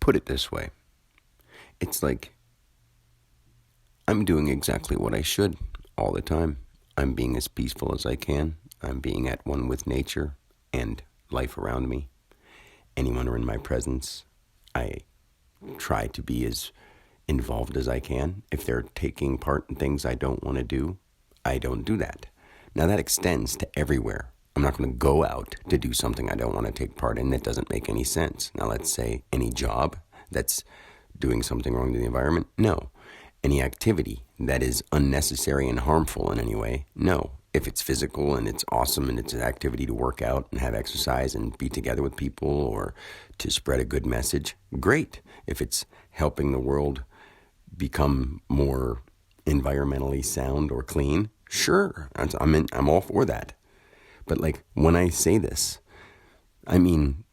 put it this way. It's like I'm doing exactly what I should all the time. I'm being as peaceful as I can. I'm being at one with nature and life around me. Anyone who are in my presence, I try to be as involved as I can. If they're taking part in things I don't want to do, I don't do that. Now that extends to everywhere. I'm not going to go out to do something I don't want to take part in. That doesn't make any sense. Now let's say any job that's doing something wrong to the environment, no. Any activity that is unnecessary and harmful in any way, no. If it's physical and it's awesome and it's an activity to work out and have exercise and be together with people or to spread a good message, great. If it's helping the world become more environmentally sound or clean, sure, I'm all for that. But like when I say this, I mean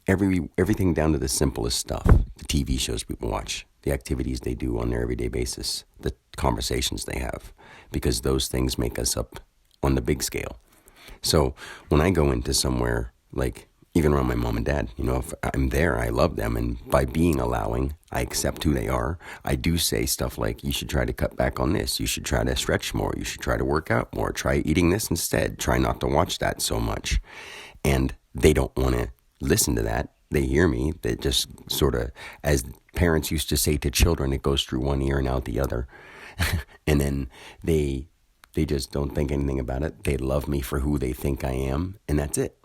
everything down to the simplest stuff. The TV shows people watch, the activities they do on their everyday basis, the conversations they have, because those things make us up on the big scale. So when I go into somewhere, like even around my mom and dad, if I'm there, I love them. And by being allowing, I accept who they are. I do say stuff like, you should try to cut back on this. You should try to stretch more. You should try to work out more. Try eating this instead. Try not to watch that so much. And they don't want to listen to that. They hear me. They just sort of, as parents used to say to children, it goes through one ear and out the other. And then they just don't think anything about it. They love me for who they think I am, and that's it.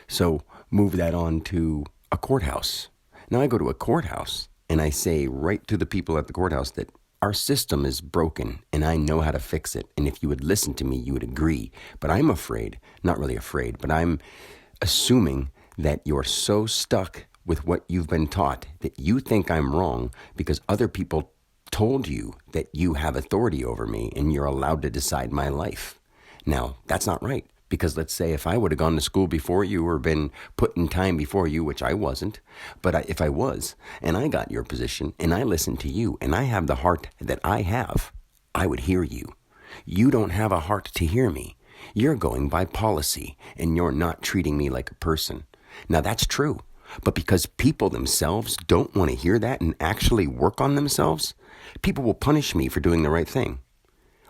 So move that on to a courthouse. Now I go to a courthouse, and I say right to the people at the courthouse that our system is broken, and I know how to fix it. And if you would listen to me, you would agree. But I'm afraid, not really afraid, but I'm assuming that you're so stuck with what you've been taught that you think I'm wrong because other people told you that you have authority over me and you're allowed to decide my life. Now, that's not right, because let's say if I would have gone to school before you or been put in time before you, which I wasn't, but if I was, and I got your position and I listened to you and I have the heart that I have, I would hear you. You don't have a heart to hear me. You're going by policy and you're not treating me like a person. Now, that's true, but because people themselves don't want to hear that and actually work on themselves, people will punish me for doing the right thing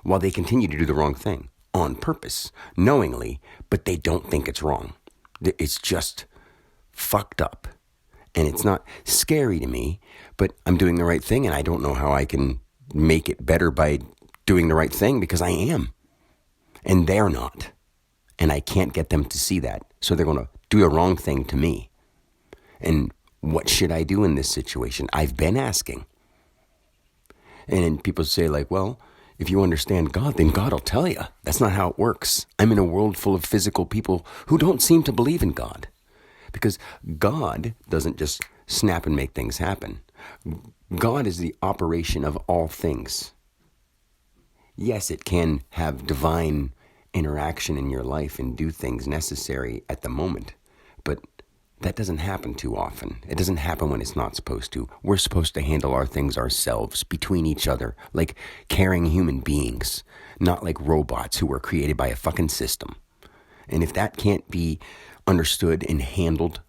while they continue to do the wrong thing on purpose, knowingly, but they don't think it's wrong. It's just fucked up. And it's not scary to me, but I'm doing the right thing and I don't know how I can make it better by doing the right thing because I am. And they're not. And I can't get them to see that. So they're going to do the wrong thing to me. And what should I do in this situation? I've been asking. And people say like, well, if you understand God, then God will tell you. That's not how it works. I'm in a world full of physical people who don't seem to believe in God. Because God doesn't just snap and make things happen. God is the operation of all things. Yes, it can have divine interaction in your life and do things necessary at the moment, but that doesn't happen too often. It doesn't happen when it's not supposed to. We're supposed to handle our things ourselves, between each other, like caring human beings, not like robots who were created by a fucking system. And if that can't be understood and handled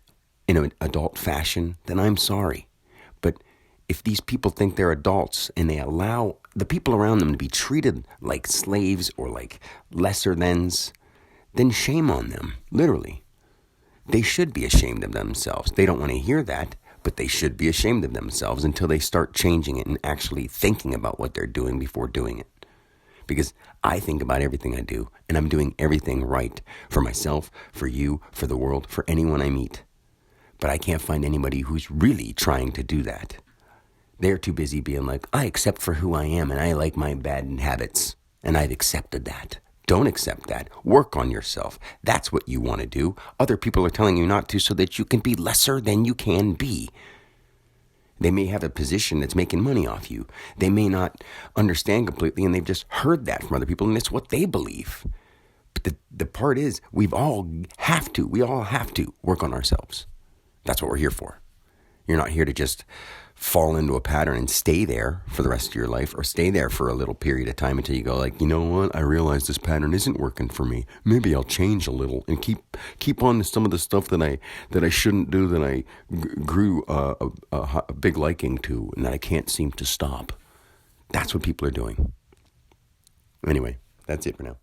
in an adult fashion, then I'm sorry. But if these people think they're adults and they allow the people around them to be treated like slaves or like lesser thans, then shame on them, literally. They should be ashamed of themselves. They don't want to hear that, but they should be ashamed of themselves until they start changing it and actually thinking about what they're doing before doing it. Because I think about everything I do, and I'm doing everything right for myself, for you, for the world, for anyone I meet. But I can't find anybody who's really trying to do that. They're too busy being like, I accept for who I am and I like my bad habits. And I've accepted that. Don't accept that. Work on yourself. That's what you want to do. Other people are telling you not to so that you can be lesser than you can be. They may have a position that's making money off you. They may not understand completely and they've just heard that from other people and it's what they believe. But the part is, we all have to work on ourselves. That's what we're here for. You're not here to just fall into a pattern and stay there for the rest of your life, or stay there for a little period of time until you go like, you know what, I realize this pattern isn't working for me. Maybe I'll change a little and keep on to some of the stuff that I shouldn't do, that I grew a big liking to, and that I can't seem to stop. That's what people are doing. Anyway, that's it for now.